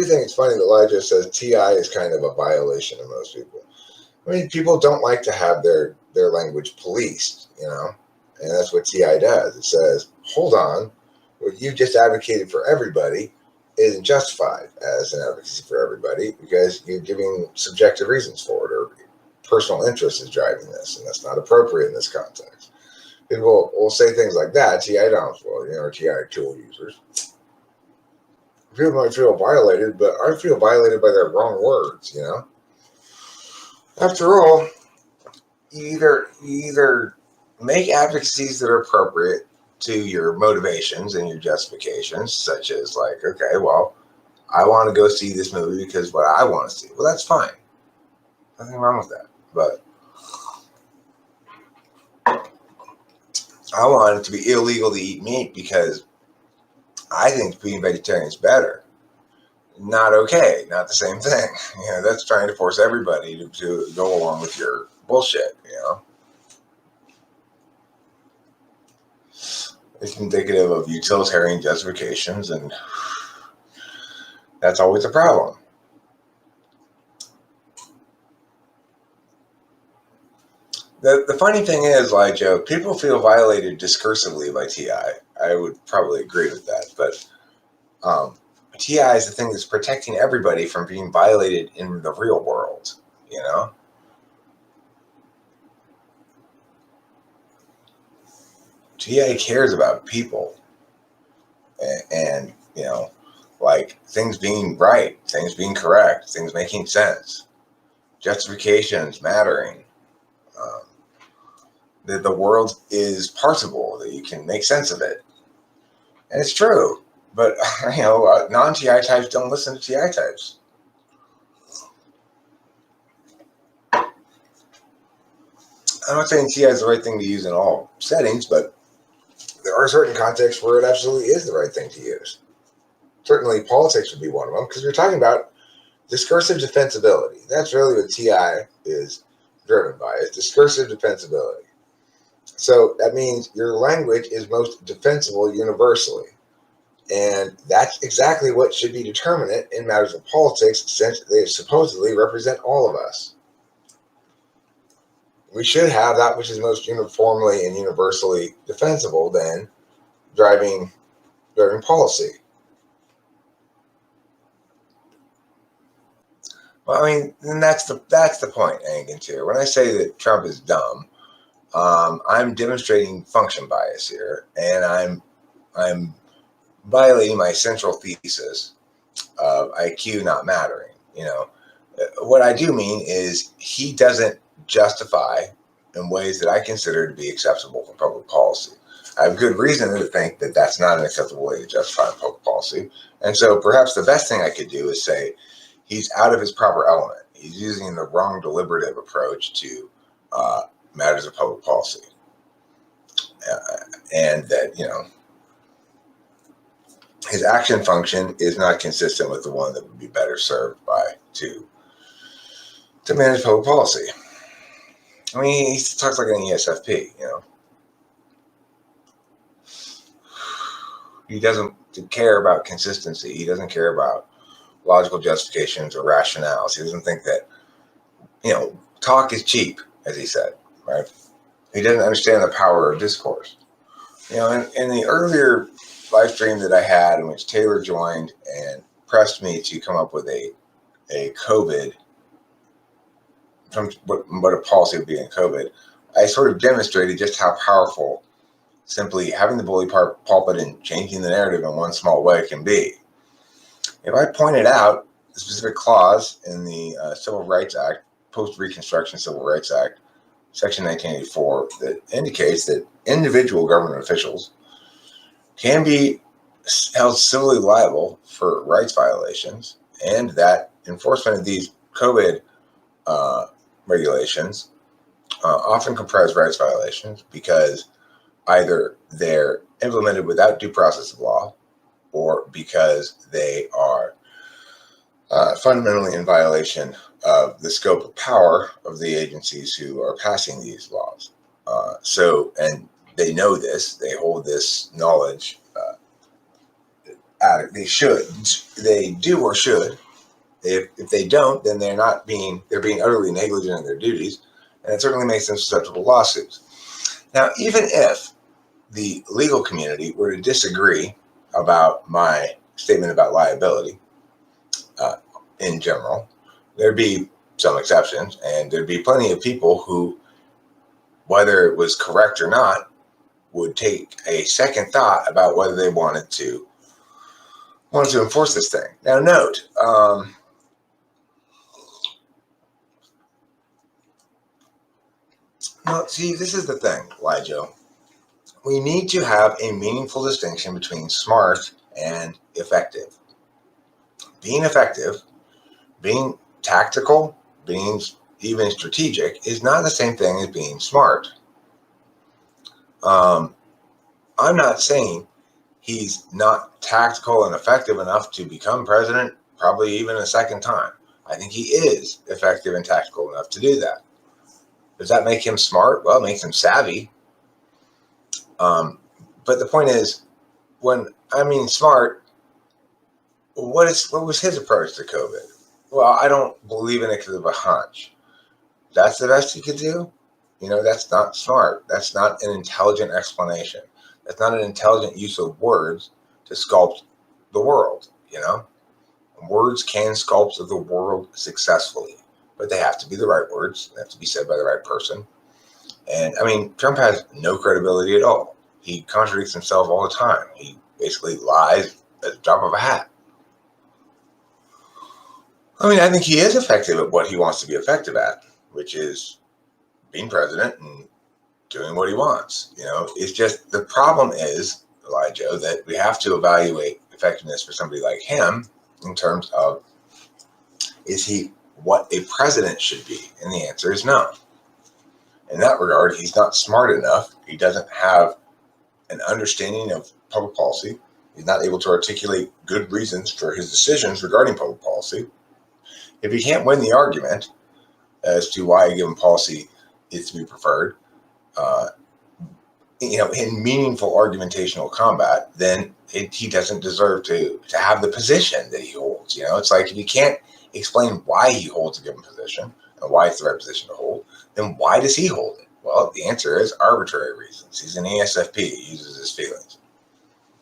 do think it's funny that Elijah says TI is kind of a violation of most people. I mean, people don't like to have their language policed, and that's what TI does. It says, hold on, what you just advocated for everybody isn't justified as an advocacy for everybody because you're giving subjective reasons for it, or personal interest is driving this, and that's not appropriate in this context. People will say things like that, TI don't, or TI tool users. People might feel violated, but I feel violated by their wrong words, After all, you either make advocacies that are appropriate to your motivations and your justifications, such as like, okay, well, I want to go see this movie because what I want to see. Well, that's fine. Nothing wrong with that. But I want it to be illegal to eat meat because I think being vegetarian is better. Not okay. Not the same thing. That's trying to force everybody to go along with your bullshit, It's indicative of utilitarian justifications, and that's always a problem. The funny thing is, like, Joe, people feel violated discursively by TI. I would probably agree with that, but TI is the thing that's protecting everybody from being violated in the real world, TI cares about people and like things being right, things being correct, things making sense, justifications mattering, that the world is parsable, that you can make sense of it. And it's true, but non-TI types don't listen to TI types. I'm not saying TI is the right thing to use in all settings, but there are certain contexts where it absolutely is the right thing to use. Certainly politics would be one of them, because we're talking about discursive defensibility. That's really what TI is driven by, is discursive defensibility. So that means your language is most defensible universally. And that's exactly what should be determinate in matters of politics, since they supposedly represent all of us. We should have that which is most uniformly and universally defensible then driving policy. Well, I mean, and that's the point, Angan, too. When I say that Trump is dumb, I'm demonstrating function bias here, and I'm violating my central thesis of IQ not mattering. What I do mean is he doesn't justify in ways that I consider to be acceptable for public policy. I have good reason to think that that's not an acceptable way to justify public policy. And so perhaps the best thing I could do is say he's out of his proper element. He's using the wrong deliberative approach to matters of public policy. And that, his action function is not consistent with the one that would be better served to manage public policy. I mean, he talks like an ESFP, He doesn't care about consistency. He doesn't care about logical justifications or rationales. He doesn't think that, talk is cheap, as he said, right? He doesn't understand the power of discourse. In the earlier live stream that I had, in which Taylor joined and pressed me to come up with a COVID, what a policy would be in COVID, I sort of demonstrated just how powerful simply having the bully pulpit and changing the narrative in one small way can be. If I pointed out the specific clause in the Civil Rights Act, Post-Reconstruction Civil Rights Act, Section 1984, that indicates that individual government officials can be held civilly liable for rights violations, and that enforcement of these COVID regulations often comprise rights violations because either they're implemented without due process of law, or because they are fundamentally in violation of the scope of power of the agencies who are passing these laws. And they know this, they hold this knowledge They do or should. If they don't, then they're being utterly negligent in their duties, and it certainly makes them susceptible to lawsuits. Now, even if the legal community were to disagree about my statement about liability in general, there'd be some exceptions, and there'd be plenty of people who, whether it was correct or not, would take a second thought about whether they wanted to enforce this thing. Now, note, well, see, this is the thing, Lijo. We need to have a meaningful distinction between smart and effective. Being effective, being tactical, being even strategic is not the same thing as being smart. I'm not saying he's not tactical and effective enough to become president, probably even a second time. I think he is effective and tactical enough to do that. Does that make him smart? Well, it makes him savvy. But the point is, when I mean smart, what was his approach to COVID? Well, I don't believe in it because of a hunch. That's the best he could do? That's not smart. That's not an intelligent explanation. That's not an intelligent use of words to sculpt the world, Words can sculpt the world successfully, but they have to be the right words. They have to be said by the right person. And, Trump has no credibility at all. He contradicts himself all the time. He basically lies at the drop of a hat. I think he is effective at what he wants to be effective at, which is being president and doing what he wants. It's just the problem is, Elijah, that we have to evaluate effectiveness for somebody like him in terms of, is he what a president should be? And the answer is no. In that regard, he's not smart enough. He doesn't have an understanding of public policy. He's not able to articulate good reasons for his decisions regarding public policy. If he can't win the argument as to why a given policy is to be preferred, in meaningful argumentational combat, then he doesn't deserve to have the position that he holds. It's like, if you can't explain why he holds a given position and why it's the right position to hold, then why does he hold it? Well, the answer is arbitrary reasons. He's an ESFP. He uses his feelings.